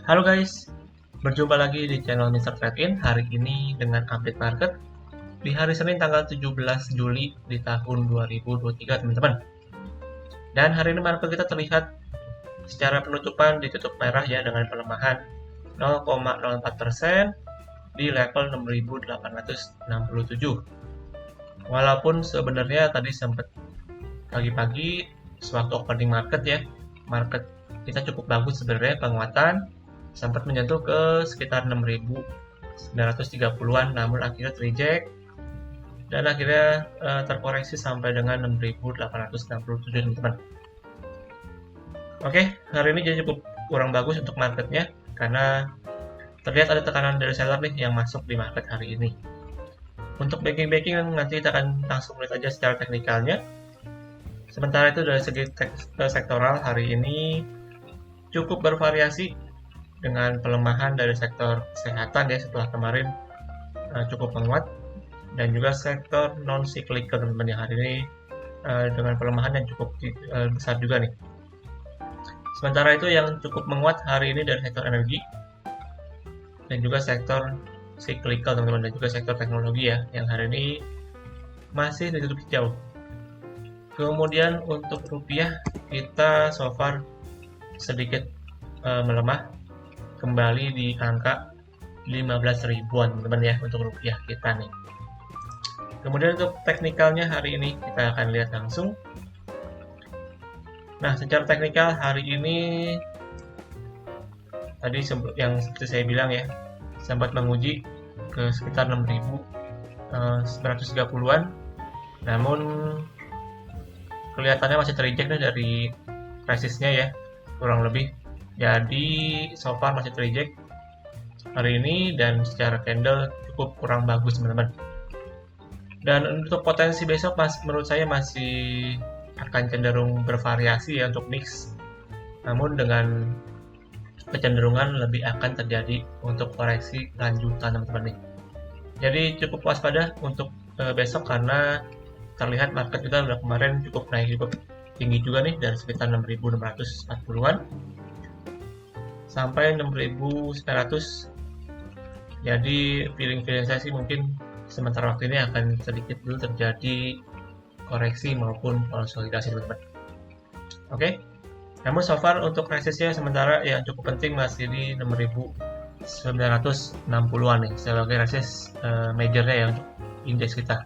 Halo guys, berjumpa lagi di channel Mr. Trade-in hari ini dengan update market di hari Senin tanggal 17 Juli di tahun 2023 teman-teman. Dan hari ini market kita terlihat secara penutupan ditutup merah ya dengan pelemahan 0,04% di level 6.867. Walaupun sebenarnya tadi sempat pagi-pagi sewaktu opening market ya, market kita cukup bagus sebenarnya penguatan, sempat menyentuh ke sekitar 6.930-an, namun akhirnya reject dan akhirnya terkoreksi sampai dengan 6.867 teman-teman. Oke, hari ini jadi cukup kurang bagus untuk marketnya karena terlihat ada tekanan dari seller nih yang masuk di market hari ini. Untuk backing nanti kita akan langsung lihat aja secara teknikalnya. Sementara itu dari segi sektoral hari ini cukup bervariasi dengan pelemahan dari sektor kesehatan ya setelah kemarin cukup menguat, dan juga sektor non cyclical teman-teman yang hari ini dengan pelemahan yang cukup besar juga nih. Sementara itu yang cukup menguat hari ini dari sektor energi dan juga sektor cyclical teman-teman, dan juga sektor teknologi ya yang hari ini masih ditutup hijau. Kemudian untuk rupiah kita so far sedikit melemah kembali di angka 15 ribuan teman-teman ya untuk rupiah kita nih. Kemudian untuk teknikalnya hari ini kita akan lihat langsung. Nah, secara teknikal hari ini tadi yang seperti saya bilang ya, sempat menguji ke sekitar 6.930-an, namun kelihatannya masih terreject dari resistnya ya, kurang lebih. Jadi so far masih terreject hari ini dan secara candle cukup kurang bagus teman-teman. Dan untuk potensi besok menurut saya masih akan cenderung bervariasi ya untuk mix, namun dengan kecenderungan lebih akan terjadi untuk koreksi lanjutan teman-teman nih. Jadi cukup waspada untuk besok karena terlihat market kita udah kemarin cukup naik cukup tinggi juga nih dari sekitar 6.640-an sampai 6.900. Jadi feeling saya sih mungkin sementara waktu ini akan sedikit dulu terjadi koreksi maupun konsolidasi teman-teman. Oke. Namun so far untuk resistnya sementara yang cukup penting masih di 6.960-an nih sebagai resist majornya ya untuk indeks kita.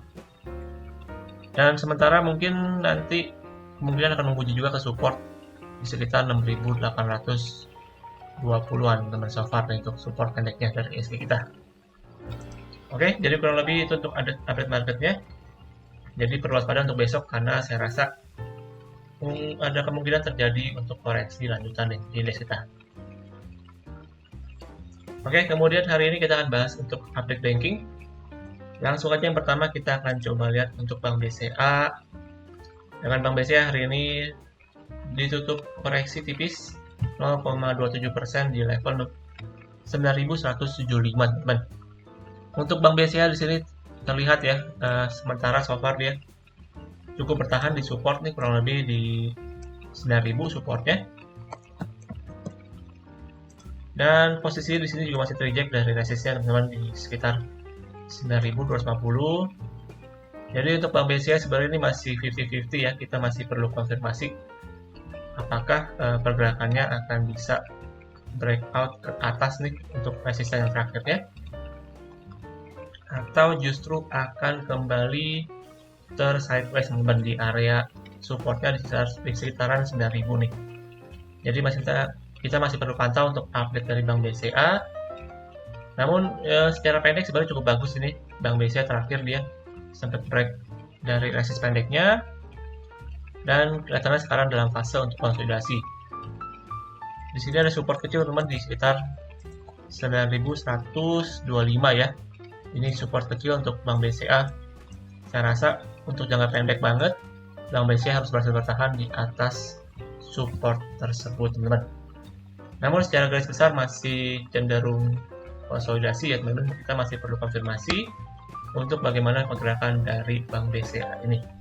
Dan sementara mungkin nanti kemungkinan akan menguji juga ke support di sekitar 6.820-an teman so far nih, untuk support pendeknya dari ISG kita. Oke, jadi kurang lebih itu untuk update marketnya. Jadi perlu waspada untuk besok karena saya rasa ada kemungkinan terjadi untuk koreksi lanjutan nih di indeks kita. Oke, kemudian hari ini kita akan bahas untuk update banking. Langsung aja yang pertama kita akan coba lihat untuk Bank BCA. Dengan Bank BCA hari ini ditutup koreksi tipis 0,27% di level 9.175 teman. Untuk Bank BCA di sini terlihat ya, sementara so far dia cukup bertahan di support nih, kurang lebih di 9.000 supportnya. Dan posisi di sini juga masih terreject dari resistnya teman-teman di sekitar 9.250. Jadi untuk Bank BCA sebenarnya ini masih 50-50 ya, kita masih perlu konfirmasi apakah pergerakannya akan bisa breakout ke atas nih untuk resisten yang terakhirnya, atau justru akan kembali sideways teman-teman di area supportnya di sekitaran 9.000 nih. Jadi kita masih perlu pantau untuk update dari Bank BCA. Namun secara pendek sebenarnya cukup bagus ini Bank BCA, terakhir dia sempat break dari resist pendeknya dan kelihatannya sekarang dalam fase untuk konsolidasi. Di sini ada support kecil teman-teman di sekitar 9.125 ya. Ini support kecil untuk Bank BCA. Saya rasa untuk jangka pendek banget Bank BCA harus berhasil bertahan di atas support tersebut teman-teman. Namun secara garis besar masih cenderung konsolidasi ya teman-teman. Kita masih perlu konfirmasi untuk bagaimana pergerakan dari Bank BCA ini.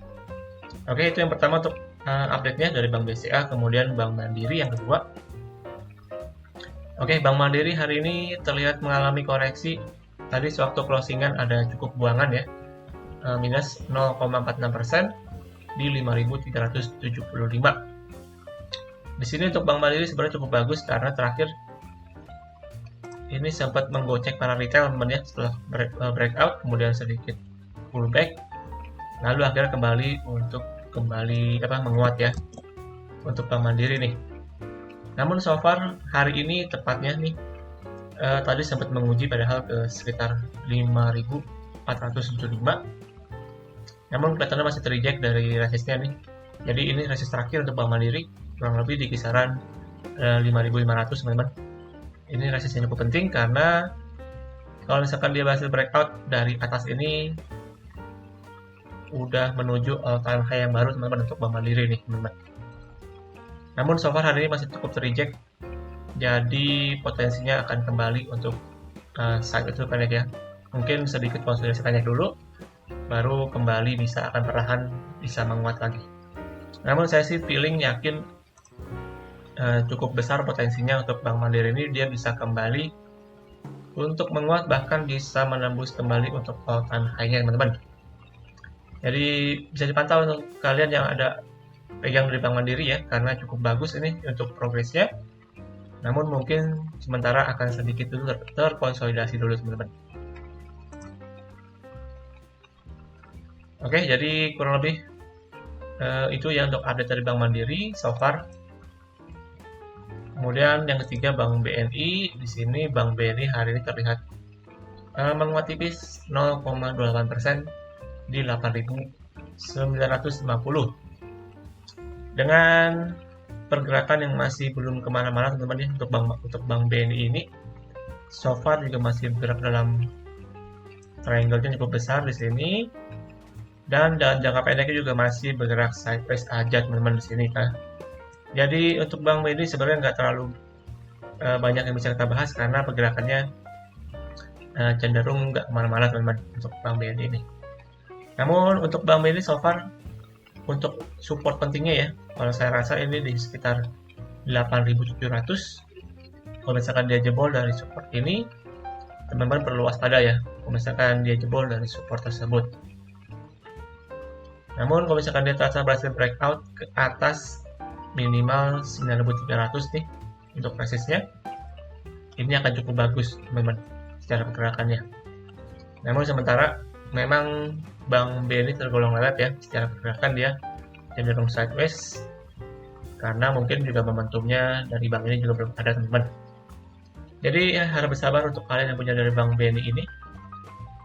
Oke, itu yang pertama untuk update-nya dari Bank BCA. Kemudian Bank Mandiri yang kedua. Oke, Bank Mandiri hari ini terlihat mengalami koreksi. Tadi sewaktu closingan ada cukup buangan ya, minus 0,46% di 5.375. Di sini untuk Bank Mandiri sebenarnya cukup bagus karena terakhir ini sempat menggocek para retail teman ya, setelah breakout kemudian sedikit pullback, lalu akhirnya kembali menguat ya untuk Bank Mandiri nih. Namun so far hari ini tepatnya nih tadi sempat menguji padahal ke sekitar 5.475. Namun kelihatannya masih terreject dari resistnya nih. Jadi ini resist terakhir untuk Bank Mandiri kurang lebih di kisaran 5.500 teman-teman. Ini resist yang cukup penting karena kalau misalkan dia berhasil breakout dari atas ini udah menuju all-time high yang baru teman-teman untuk Bank Mandiri nih teman-teman. Namun so far hari ini masih cukup terreject, jadi potensinya akan kembali untuk side itu pendek ya. Mungkin sedikit konsolidasi pendek dulu, baru kembali akan perlahan bisa menguat lagi. Namun saya sih yakin cukup besar potensinya untuk Bank Mandiri ini dia bisa kembali untuk menguat, bahkan bisa menembus kembali untuk all-time high-nya teman-teman. Jadi bisa dipantau untuk kalian yang ada pegang dari Bank Mandiri ya, karena cukup bagus ini untuk progresnya. Namun mungkin sementara akan sedikit dulu terkonsolidasi dulu teman-teman. Oke, jadi kurang lebih itu ya untuk update dari Bank Mandiri so far. Kemudian yang ketiga Bank BNI. Di sini Bank BNI hari ini terlihat menguat tipis 0,28% di 8.950. Dengan pergerakan yang masih belum kemana-mana teman-teman ya, untuk Bank BNI ini so far juga masih bergerak dalam triangle-nya cukup besar di sini, dan dalam jangka pendeknya juga masih bergerak sideways aja teman-teman di sini kan. Jadi untuk Bank BNI sebenarnya nggak terlalu banyak yang bisa kita bahas karena pergerakannya cenderung nggak kemana-mana teman-teman untuk Bank BNI ini. Namun untuk Bank BNI so far untuk support pentingnya ya, kalau saya rasa ini di sekitar 8.700. Kalau misalkan dia jebol dari support ini, teman-teman perlu waspada ya kalau misalkan dia jebol dari support tersebut. Namun kalau misalkan dia terasa berhasil breakout ke atas minimal 9.300 nih untuk resistnya, ini akan cukup bagus teman-teman secara pergerakannya. Namun sementara memang Bank BNI tergolong lelet ya, secara pergerakan dia cenderung sideways karena mungkin juga momentumnya dari bank ini juga belum ada teman-teman. Jadi ya harap bersabar untuk kalian yang punya dari Bank BNI ini.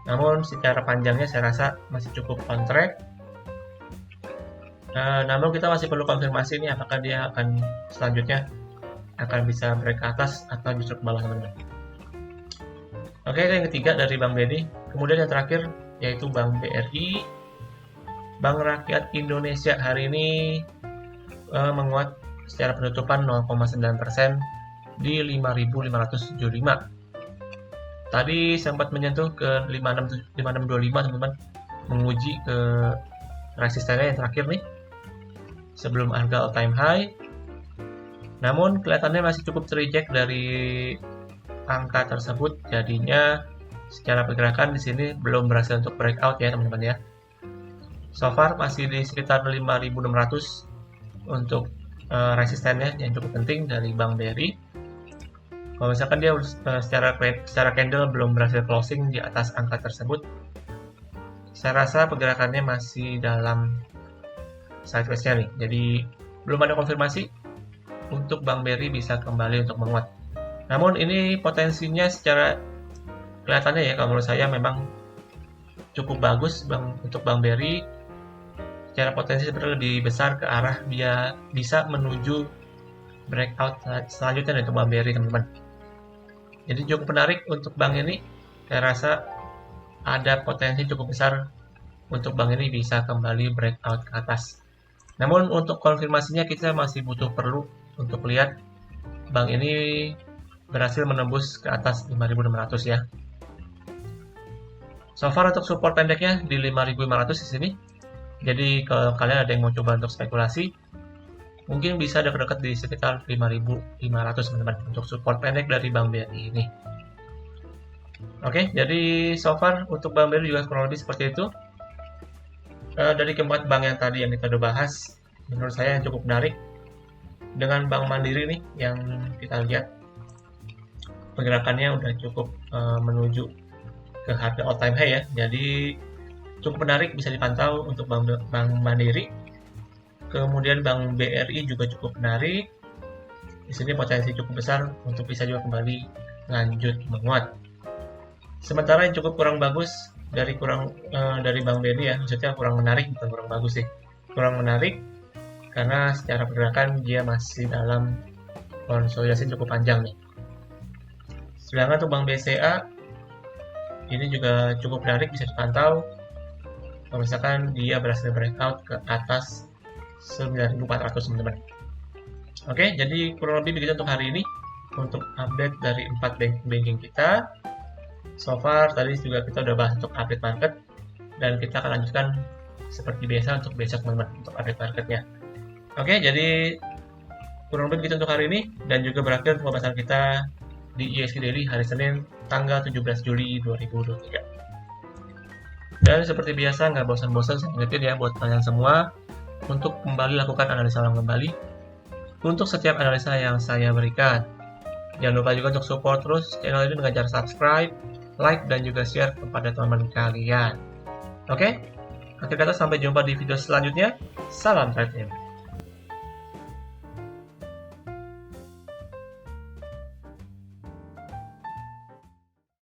Namun secara panjangnya saya rasa masih cukup on track. Namun kita masih perlu konfirmasi nih apakah dia akan selanjutnya akan bisa break ke atas atau justru ke bawah teman-teman. Oke, yang ketiga dari Bank BNI. Kemudian yang terakhir yaitu Bank BRI. Bank Rakyat Indonesia hari ini menguat secara penutupan 0,9% di 5.575. Tadi sempat menyentuh ke 5625 teman-teman, menguji ke resistennya yang terakhir nih sebelum harga all time high. Namun kelihatannya masih cukup terreject dari angka tersebut, jadinya secara pergerakan di sini belum berhasil untuk breakout ya teman-teman ya. So far masih di sekitar 5.600 untuk resistennya yang cukup penting dari Bank BRI. Kalau misalkan dia secara candle belum berhasil closing di atas angka tersebut, saya rasa pergerakannya masih dalam sideways-nya nih. Jadi belum ada konfirmasi untuk Bank BRI bisa kembali untuk menguat. Namun ini potensinya secara kelihatannya ya, kalau menurut saya memang cukup bagus untuk Bank BRI. Secara potensi sebenarnya lebih besar ke arah dia bisa menuju breakout selanjutnya untuk Bank BRI teman-teman. Jadi cukup menarik untuk bank ini. Saya rasa ada potensi cukup besar untuk bank ini bisa kembali breakout ke atas. Namun untuk konfirmasinya kita masih perlu untuk lihat bank ini berhasil menembus ke atas 5.600 ya. So far untuk support pendeknya di 5.500 di sini. Jadi kalau kalian ada yang mau coba untuk spekulasi, mungkin bisa dekat-dekat di sekitar 5.500 teman-teman untuk support pendek dari Bank BRI ini. Oke, jadi so far untuk Bank BRI juga kurang lebih seperti itu. Dari keempat bank yang tadi yang kita udah bahas, menurut saya yang cukup menarik dengan Bank Mandiri nih yang kita lihat pergerakannya udah cukup menuju ke harga all time high ya. Jadi cukup menarik, bisa dipantau untuk Bank Mandiri. Kemudian Bank BRI juga cukup menarik. Di sini potensi cukup besar untuk bisa juga kembali lanjut menguat. Sementara yang cukup kurang bagus dari Bank BRI ya, maksudnya kurang menarik, bukan kurang bagus sih. Kurang menarik karena secara pergerakan dia masih dalam konsolidasi cukup panjang nih. Sedangkan untuk Bank BCA ini juga cukup menarik, bisa dipantau. Kalau misalkan dia berhasil breakout ke atas 9.400 teman-teman. Oke, jadi kurang lebih begitu untuk hari ini untuk update dari 4 banking kita. So far tadi juga kita udah bahas untuk update market dan kita akan lanjutkan seperti biasa untuk besok teman-teman untuk update marketnya. Oke, jadi kurang lebih begitu untuk hari ini dan juga berakhir pembahasan kita di ISG Daily hari Senin tanggal 17 Juli 2023. Dan seperti biasa nggak bosan-bosan saya ingetin ya buat kalian semua untuk kembali lakukan analisa ulang kembali untuk setiap analisa yang saya berikan. Jangan lupa juga untuk support terus channel ini dengan cara subscribe, like, dan juga share kepada teman-teman kalian. Oke, akhir kata sampai jumpa di video selanjutnya. Salam trading.